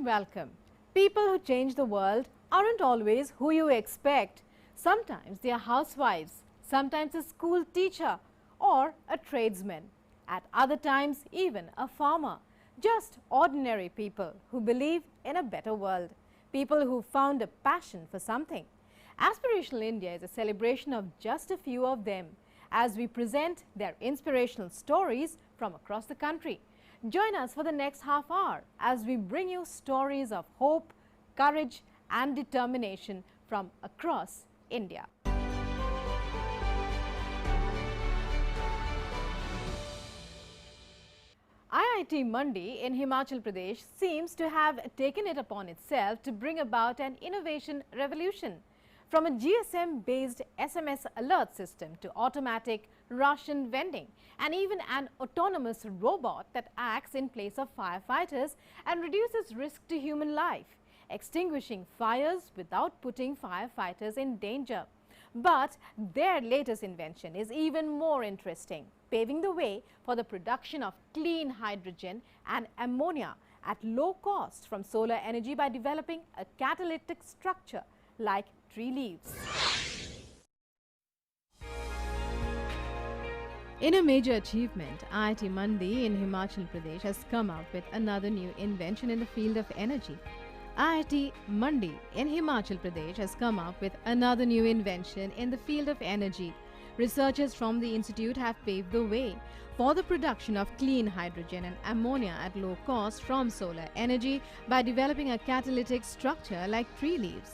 welcome. People who change the world aren't always who you expect. Sometimes they are housewives, sometimes a school teacher or a tradesman. At other times, even a farmer. Just ordinary people who believe in a better world. People who found a passion for something. Aspirational India is a celebration of just a few of them as we present their inspirational stories from across the country. Join us for the next half hour as we bring you stories of hope, courage and determination from across India. IIT Mandi in Himachal Pradesh seems to have taken it upon itself to bring about an innovation revolution. From a GSM-based SMS alert system to automatic ration vending and even an autonomous robot that acts in place of firefighters and reduces risk to human life, extinguishing fires without putting firefighters in danger. But their latest invention is even more interesting, paving the way for the production of clean hydrogen and ammonia at low cost from solar energy by developing a catalytic structure like tree leaves. In a major achievement, IIT Mandi in Himachal Pradesh has come up with another new invention in the field of energy. IIT Mandi in Himachal Pradesh has come up with another new invention in the field of energy. Researchers from the institute have paved the way for the production of clean hydrogen and ammonia at low cost from solar energy by developing a catalytic structure like tree leaves.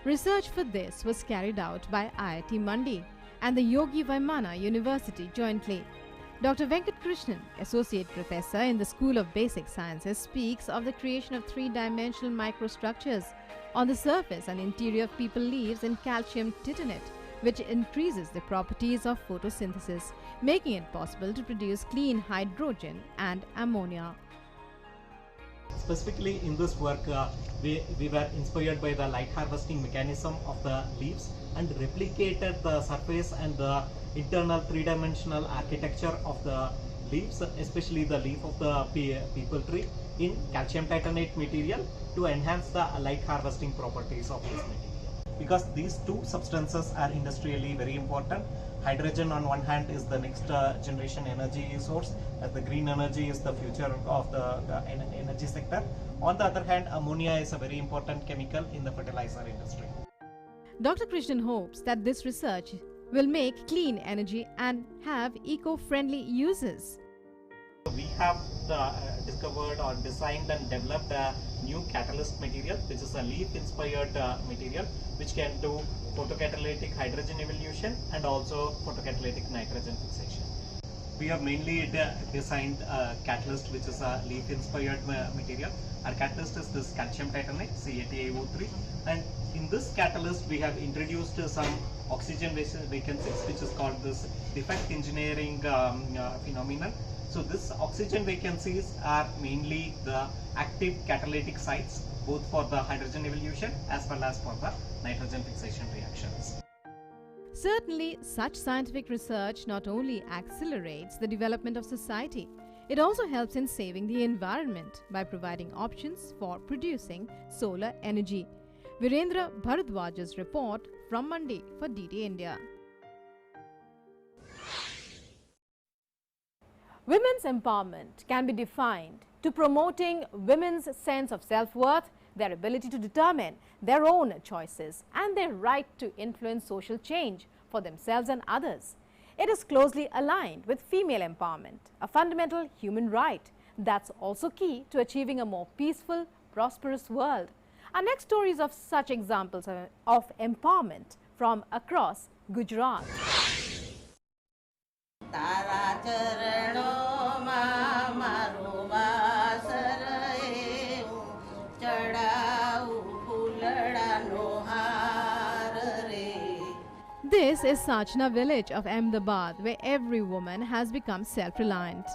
Research for this was carried out by IIT Mandi and the Yogi Vaimana University jointly. Dr. Venkat Krishnan, Associate Professor in the School of Basic Sciences, speaks of the creation of three-dimensional microstructures on the surface and interior of people leaves in calcium titanate, which increases the properties of photosynthesis, making it possible to produce clean hydrogen and ammonia. Specifically in this work, we were inspired by the light harvesting mechanism of the leaves and replicated the surface and the internal three-dimensional architecture of the leaves, especially the leaf of the peepal tree, in calcium titanate material to enhance the light harvesting properties of this material. Because these two substances are industrially very important. Hydrogen on one hand is the next generation energy source, as the green energy is the future of the energy sector. On the other hand, ammonia is a very important chemical in the fertilizer industry. Dr. Krishnan hopes that this research will make clean energy and have eco-friendly uses. We have discovered or designed and developed a new catalyst material, which is a leaf-inspired material, which can do photocatalytic hydrogen evolution and also photocatalytic nitrogen fixation. We have mainly designed a catalyst which is a leaf-inspired material. Our catalyst is this calcium titanate, C80IO3, and in this catalyst we have introduced some oxygen vacancies, which is called this defect engineering phenomenon. So this oxygen vacancies are mainly the active catalytic sites, both for the hydrogen evolution as well as for the nitrogen fixation reactions. Certainly, such scientific research not only accelerates the development of society, it also helps in saving the environment by providing options for producing solar energy. Virendra Bharadwaj's report from Mandi for DD India. Women's empowerment can be defined to promoting women's sense of self-worth, their ability to determine their own choices and their right to influence social change for themselves and others. It is closely aligned with female empowerment, a fundamental human right that's also key to achieving a more peaceful, prosperous world. Our next story is of such examples of empowerment from across Gujarat. This is Sachna village of Ahmedabad, where every woman has become self-reliant.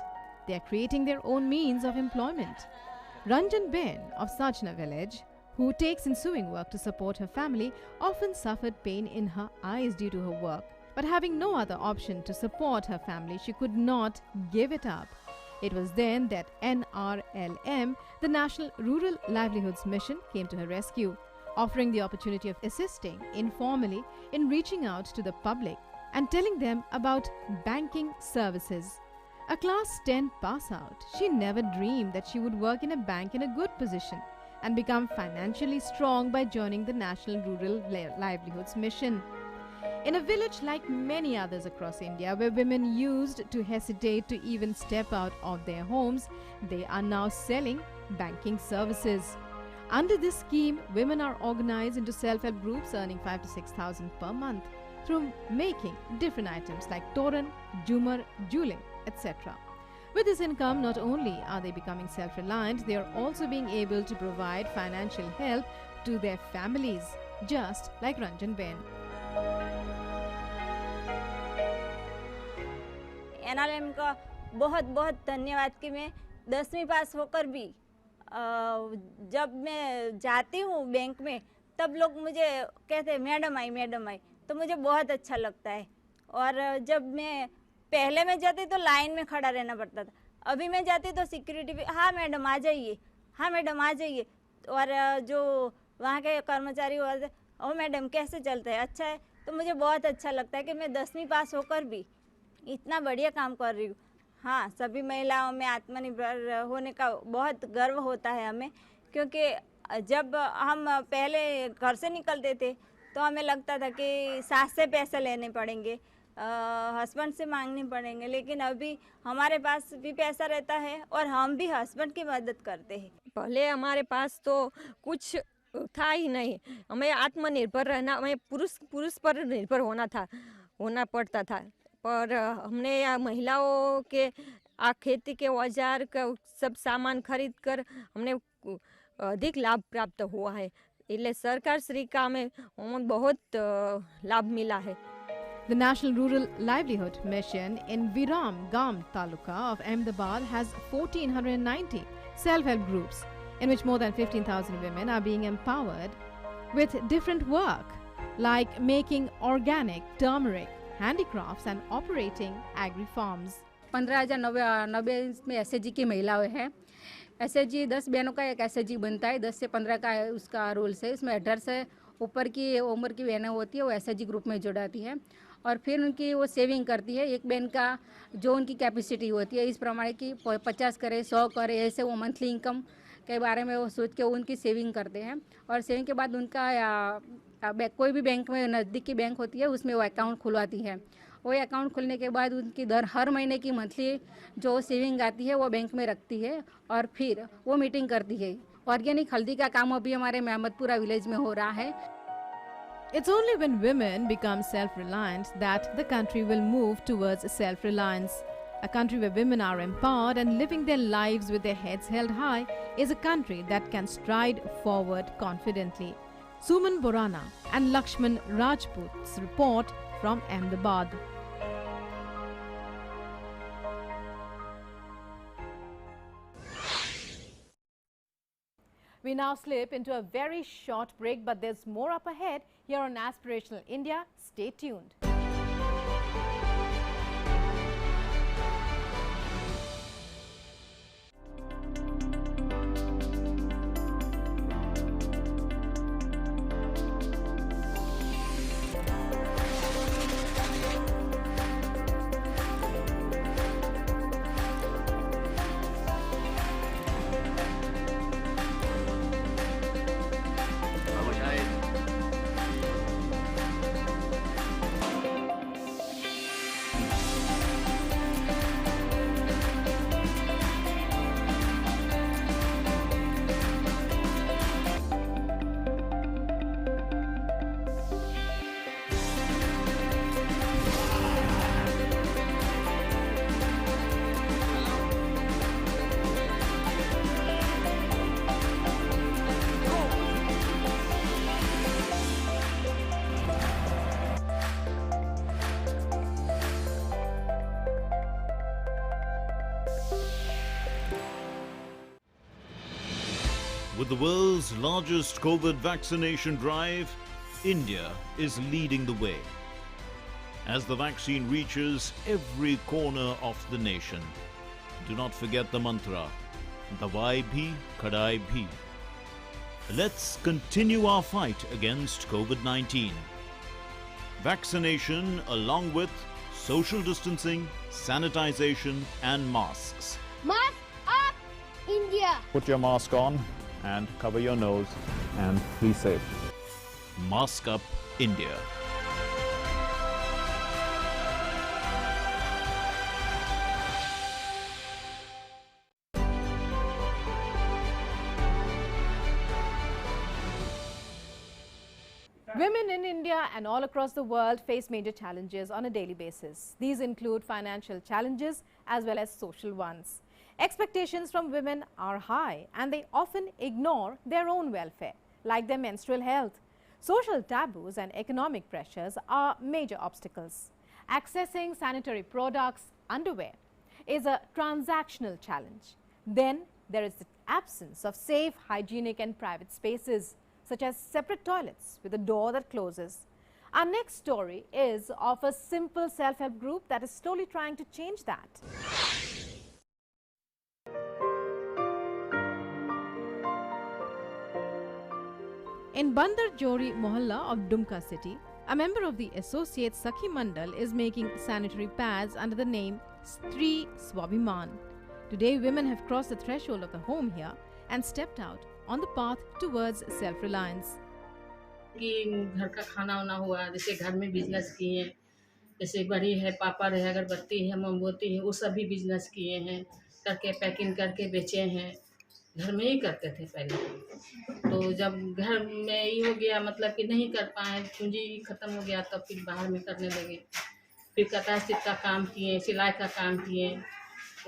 They are creating their own means of employment. Ranjan Ben of Sachna village, who takes in sewing work to support her family, often suffered pain in her eyes due to her work. But having no other option to support her family, she could not give it up. It was then that NRLM, the National Rural Livelihoods Mission, came to her rescue, offering the opportunity of assisting informally in reaching out to the public and telling them about banking services. A class 10 pass out, she never dreamed that she would work in a bank in a good position and become financially strong by joining the National Rural Livelihoods Mission. In a village like many others across India, where women used to hesitate to even step out of their homes, they are now selling banking services. Under this scheme, women are organized into self-help groups earning 5 to 6,000 per month through making different items like toran, jhumar, jule, etc. With this income, not only are they becoming self-reliant, they are also being able to provide financial help to their families, just like Ranjan Ben. NRM का बहुत बहुत धन्यवाद कि मैं 10वीं पास होकर भी जब मैं जाती हूँ बैंक में तब लोग मुझे कहते हैं मैडम आई, तो मुझे बहुत अच्छा लगता है। और जब मैं पहले मैं जाती तो लाइन में खड़ा रहना पड़ता था, अभी मैं जाती तो सिक्योरिटी भी हाँ मैडम आ जाइए, और जो वहाँ के कर्मचारी होते ओ मैडम कैसे चलता है, अच्छा है। तो मुझे बहुत अच्छा लगता है कि मैं 10वीं पास होकर भी इतना बढ़िया काम कर रही हूँ। हाँ, सभी महिलाओं में आत्मनिर्भर होने का बहुत गर्व होता है हमें, क्योंकि जब हम पहले घर से निकलते थे तो हमें लगता था कि सास से पैसे लेने पड़ेंगे, हस्बैंड से मांगने पड़ेंगे, लेकिन अभी हमारे पास भी पैसा रहता है और हम भी हस्बैंड की मदद करते हैं। पहले हमारे पास तो कुछ था ही नहीं, हमें आत्मनिर्भर रहना, हमें पुरुष पर निर्भर होना पड़ता था। पर हमने महिलाओं के खेती के औजार का सब सामान खरीद कर हमने अधिक लाभ प्राप्त हुआ है, इसलिए सरकार श्री का हमें बहुत लाभ मिला है। The National Rural Livelihood Mission in Viram Gam Taluka of Ahmedabad has 1,490 self-help groups in which more than 15,000 women are being empowered with different work like making organic turmeric, handicrafts and operating agri farms. 15,090 में SHG की महिलाएं हैं। SHG 10 बहनों का एक SHG बनता है, 10 से 15 का उसका रूल्स है। इसमें 18 से ऊपर की उम्र की बहनें होती है वो एसएचजी ग्रुप में जुड़ाती है और फिर उनकी वो सेविंग करती है। एक बहन का जो उनकी कैपेसिटी होती है इस प्रमाण की 50 करे 100 करे, ऐसे वो मंथली इनकम के बारे में वो सोच के उनकी सेविंग करते हैं। और सेविंग के बाद उनका कोई भी बैंक में नज़दीक की बैंक होती है उसमें वो अकाउंट खुलवाती है। वो अकाउंट खुलने के बाद उनकी हर महीने की मंथली जो सेविंग आती है वो बैंक में रखती है और फिर वो मीटिंग करती है। ऑर्गेनिक हल्दी का काम अभी हमारे महमदपुरा विलेज में हो रहा है। It's only when women become self-reliant that the country will move towards self-reliance. A country where women are empowered and living their lives with their heads held high is a country that can stride forward confidently. Suman Borana and Lakshman Rajput's report from Ahmedabad. We now slip into a very short break, but there's more up ahead here on Aspirational India. Stay tuned. With the world's largest COVID vaccination drive, India is leading the way as the vaccine reaches every corner of the nation. do not forget the mantra, Dawai bhi, Kadai bhi. Let's continue our fight against COVID-19. Vaccination along with social distancing, sanitization and masks. Mask up, India! Put your mask on and cover your nose and be safe. Mask up, India. Women in India and all across the world face major challenges on a daily basis. These include financial challenges as well as social ones. Expectations from women are high and they often ignore their own welfare, like their menstrual health. Social taboos and economic pressures are major obstacles. Accessing sanitary products, underwear, is a transactional challenge. Then there is the absence of safe, hygienic and private spaces, such as separate toilets with a door that closes. Our next story is of a simple self-help group that is slowly trying to change that. In Bandar Jori Mohalla of Dumka city, a member of the Associate Sakhi Mandal is making sanitary pads under the name Stree Swabhiman. Today, women have crossed the threshold of the home here and stepped out on the path towards self-reliance. कि घर का खाना वाना हुआ, जैसे घर में business किए, जैसे बड़ी है, पापड़ है, अगरबत्ती है, मोमबत्ती है, वो सभी बिजनेस किए हैं, करके पैकिंग करके बेचे हैं। घर में ही करते थे पहले, तो जब घर में ही हो गया, मतलब कि नहीं कर पाए, पूंजी खत्म हो गया, तब फिर बाहर में करने लगे। फिर कटाई सिट का काम किए, सिलाई का काम किए,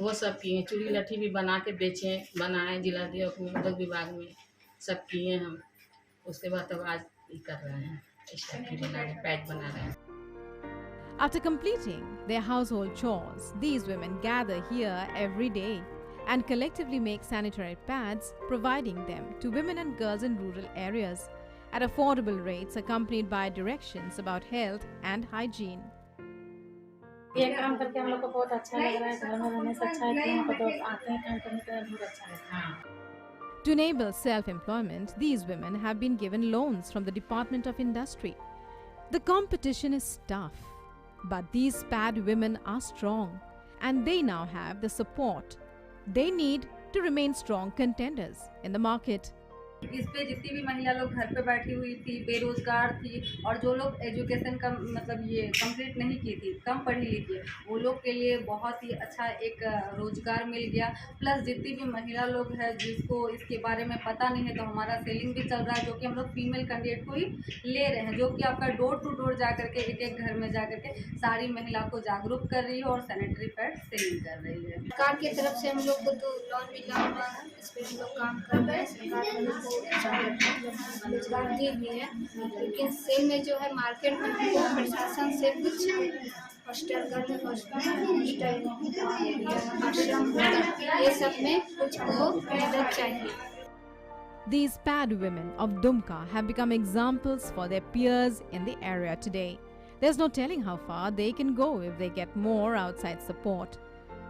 वो सब किए। चूड़ी लठी भी बना के बेचे, बनाए जिला उद्योग विभाग में, सब किए हम। उसके बाद तब आज ये कर रहे हैं, स्टैचू बना रहे हैं, पैड बना रहे हैं। After completing their household chores, these women gather here every day and collectively make sanitary pads, providing them to women and girls in rural areas at affordable rates, accompanied by directions about health and hygiene. ये काम करके हम लोग को बहुत अच्छा लग रहा है, घर में रहने से अच्छा है कि यहाँ पर तो आते हैं काम करने के लिए, बहुत अच्छा लगता है। To enable self-employment, these women have been given loans from the Department of Industry. The competition is tough, but these pad women are strong and they now have the support they need to remain strong contenders in the market. इस पे जितनी भी महिला लोग घर पे बैठी हुई थी, बेरोजगार थी, और जो लोग एजुकेशन का मतलब ये कंप्लीट नहीं की थी, कम पढ़ी लिखी, वो लोग के लिए बहुत ही अच्छा एक रोजगार मिल गया। प्लस जितनी भी महिला लोग हैं जिसको इसके बारे में पता नहीं है, तो हमारा सेलिंग भी चल रहा है, जो कि हम लोग फीमेल कैंडिडेट को ही ले रहे हैं, जो कि आपका डोर टू डोर जा करके एक एक घर में जा करके सारी महिला को जागरूक कर रही है और सैनिटरी पैड सेलिंग कर रही है। सरकार की तरफ से हम लोग को तो लोन मिला हुआ है, इस पर हम लोग काम कर रहे हैं। सरकार रोजगार दी हुई है, लेकिन सेल में जो है मार्केट में प्रशासन से कुछ हॉस्टल गर्ल हॉस्टल आश्रम ये सब में कुछ को मदद चाहिए। These pad women of Dumka have become examples for their peers in the area today. There's no telling how far they can go if they get more outside support.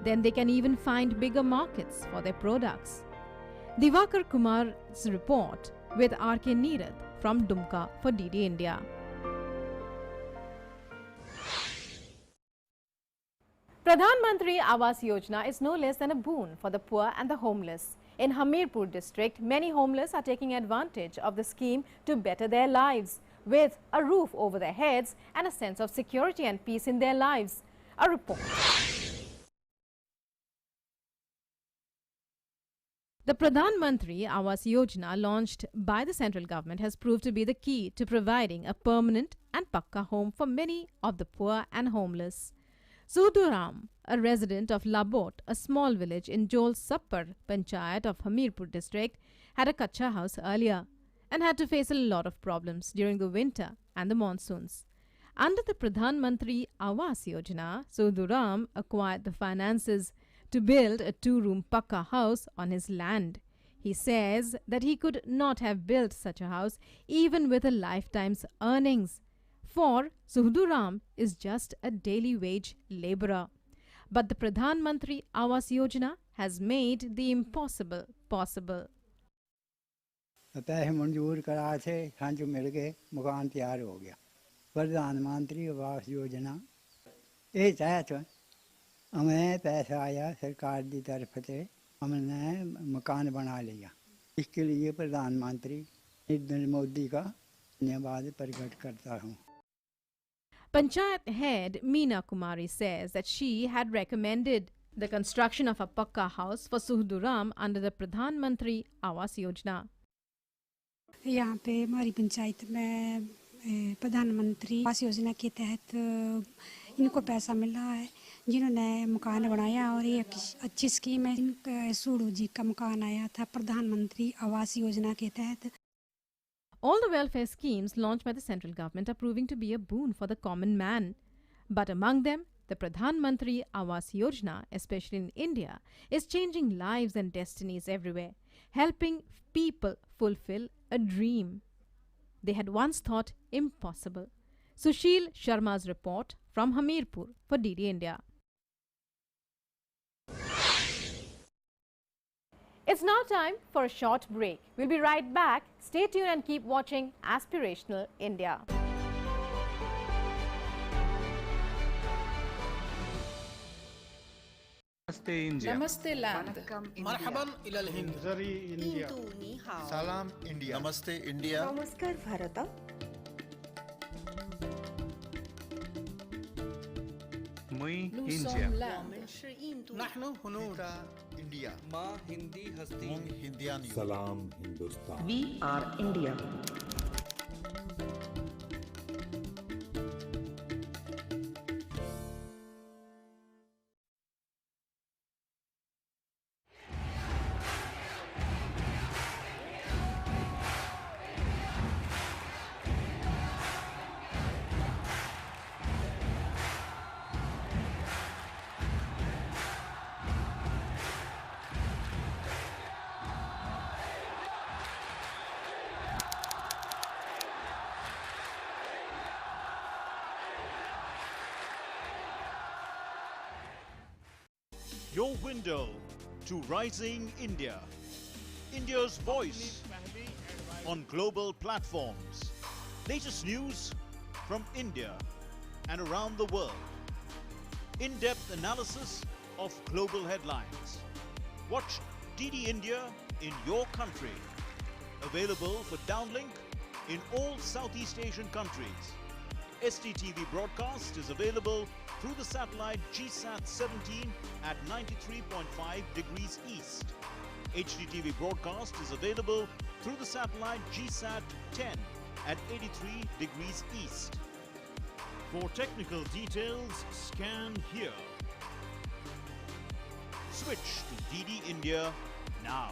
Then they can even find bigger markets for their products. Divakar Kumar's report with R.K. Neerad from Dumka for DD India. Pradhan Mantri Awas Yojana is no less than a boon for the poor and the homeless. In Hamirpur district, many homeless are taking advantage of the scheme to better their lives with a roof over their heads and a sense of security and peace in their lives. A report. The Pradhan Mantri Awas Yojana launched by the central government has proved to be the key to providing a permanent and pakka home for many of the poor and homeless. Suduram, a resident of Labot, a small village in Jol Sappar Panchayat of Hamirpur district, had a kacha house earlier and had to face a lot of problems during the winter and the monsoons. Under the Pradhan Mantri Awas Yojana, Suduram acquired the finances to build a 2-room pakka house on his land. He says that he could not have built such a house even with a lifetime's earnings, for Suhuduram is just a daily wage labourer. But the Pradhan Mantri Awas Yojana has made the impossible possible. पैसे मंजूर कराए थे, खंड मिल गए, मकान तैयार हो गया। प्रधानमंत्री आवास योजना ये तहत हमें पैसा आया सरकार की तरफ से, हमने मकान बना लिया। इसके लिए प्रधानमंत्री नरेंद्र मोदी का धन्यवाद प्रकट करता हूँ। Panchayat head Meena Kumari says that she had recommended the construction of a pakka house for Suhduram under the Pradhan Mantri Awas Yojana. यहाँ पे हमारी पंचायत में प्रधानमंत्री आवास योजना के तहत इनको पैसा मिल रहा है, जिन्होंने मकान बनाया और ये अच्छी स्कीम है। इनका सूडू जी का मकान आया था प्रधानमंत्री आवास योजना के तहत। All the welfare schemes launched by the central government are proving to be a boon for the common man. But among them, the Pradhan Mantri Awas Yojana, especially in India, is changing lives and destinies everywhere, helping people fulfill a dream they had once thought impossible. Sushil Sharma's report from Hamirpur for DD India. It's now time for a short break. We'll be right back. Stay tuned and keep watching Aspirational India. नमस्ते India, नमस्ते land, मरहबन इलल Hind, जरी India, सलाम India, नमस्ते India, नमस्कार भारत, मुई India, नहनु हुनूर India, माँ हिंदी हस्ती, हिंदियान, सलाम Hindustan, we are India. Your window to rising India. India's voice on global platforms. Latest news from India and around the world. In-depth analysis of global headlines. Watch DD India in your country. Available for downlink in all Southeast Asian countries. STTV broadcast is available through the satellite GSAT 17 at 93.5 degrees east. HDTV broadcast is available through the satellite GSAT 10 at 83 degrees east. For technical details, scan here. Switch to DD India now.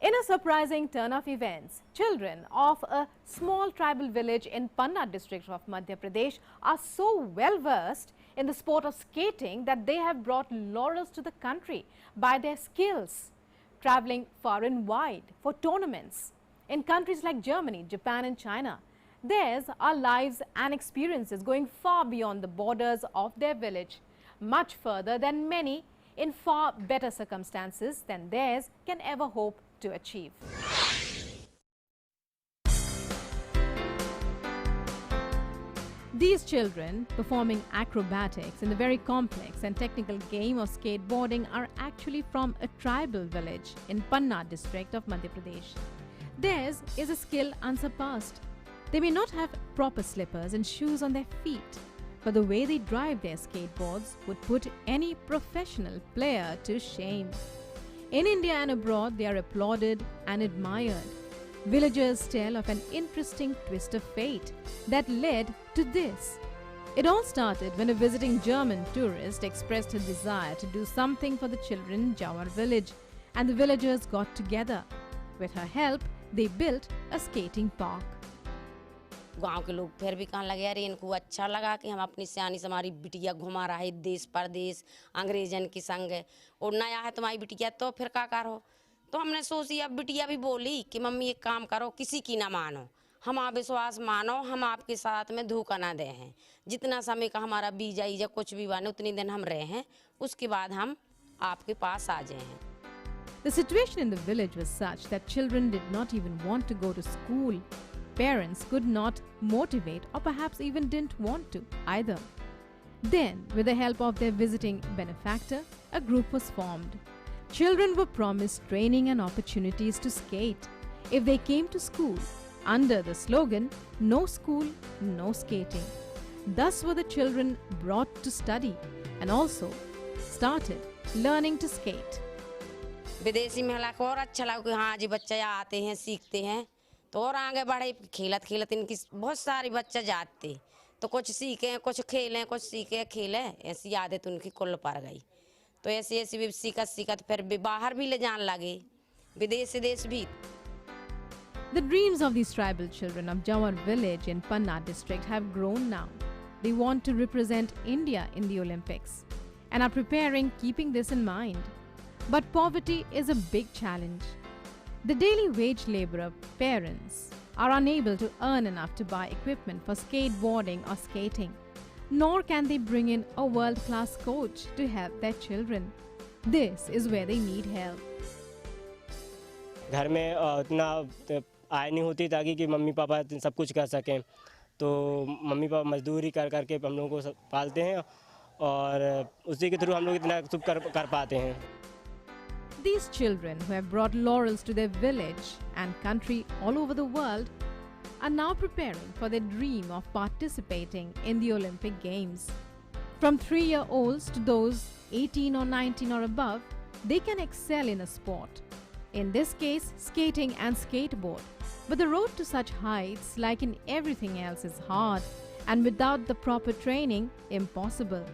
In a surprising turn of events, children of a small tribal village in Panna district of Madhya Pradesh are so well versed in the sport of skating that they have brought laurels to the country by their skills, traveling far and wide for tournaments in countries like Germany, Japan and China. Theirs are lives and experiences going far beyond the borders of their village, much further than many in far better circumstances than theirs can ever hope to achieve. These children performing acrobatics in the very complex and technical game of skateboarding are actually from a tribal village in Panna district of Madhya Pradesh. Theirs is a skill unsurpassed. They may not have proper slippers and shoes on their feet, but the way they drive their skateboards would put any professional player to shame. In India and abroad, they are applauded and admired. Villagers tell of an interesting twist of fate that led to this. It all started when a visiting German tourist expressed her desire to do something for the children in Jawar village, and the villagers got together. With her help, they built a skating park. गांव के लोग फिर भी कहने लगे अरे इनको अच्छा लगा कि हम अपनी सियानी से हमारी बिटिया घुमा रहा है देश परदेश अंग्रेजन की संग और नया है तुम्हारी बिटिया तो फिर क्या करो तो हमने सोची, अब बिटिया भी बोली कि मम्मी एक काम करो, किसी की ना मानो, हम आप विश्वास मानो, हम आपके साथ में धोखा ना दे हैं। जितना समय का हमारा वीजा ईजा कुछ भी बने उतनी दिन हम रहे हैं, उसके बाद हम आपके पास आ जाए हैं। The situation in the village was such that children did not even want to go to school. Parents could not motivate or perhaps even didn't want to either. Then, with the help of their visiting benefactor, a group was formed. Children were promised training and opportunities to skate if they came to school under the slogan, "No school, no skating." Thus were the children brought to study and also started learning to skate. विदेशी महिला को और अच्छा लगा कि हाँ जी बच्चे आते हैं, सीखते हैं, तो और आगे बढ़े। खेलत खेलत इनकी बहुत सारी बच्चे जाते, तो कुछ सीखे, कुछ खेलें, कुछ सीखे खेलें, ऐसी आदत उनकी कुल पड़ गई। तो ऐसी ऐसी भी सीखत सीखत फिर भी बाहर भी ले जाने लगे, विदेश देश भी। The dreams of these tribal children of Jawar village in Panna district have grown now. They want to represent India in the Olympics and are preparing keeping this in mind. But poverty is a big challenge. The daily wage laborer parents are unable to earn enough to buy equipment for skateboarding or skating, nor can they bring in a world-class coach to help their children. This is where they need help. घर में उतना आय नहीं होती ताकि कि mummy papa सब कुछ कर सकें, तो मम्मी पापा मजदूरी कर करके हम लोगों को पालते हैं और उसी के थ्रू हम लोग इतना सब कर पाते हैं। These children who have brought laurels to their village and country all over the world are now preparing for their dream of participating in the Olympic Games. From 3-year-olds to those 18 or 19 or above, they can excel in a sport. In this case, skating and skateboard. But the road to such heights, like in everything else, is hard and without the proper training, impossible.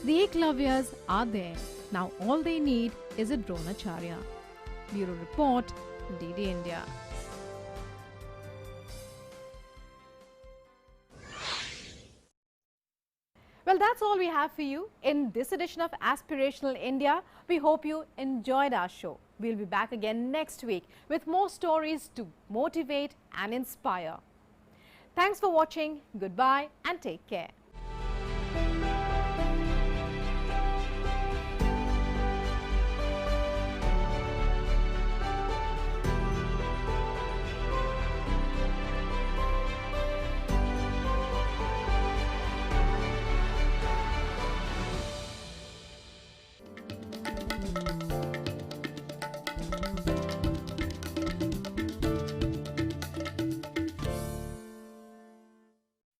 The Eklavyas are there. Now all they need is a Dronacharya. Bureau Report, DD India. Well, that's all we have for you in this edition of Aspirational India. We hope you enjoyed our show. We'll be back again next week with more stories to motivate and inspire. Thanks for watching. Goodbye and take care.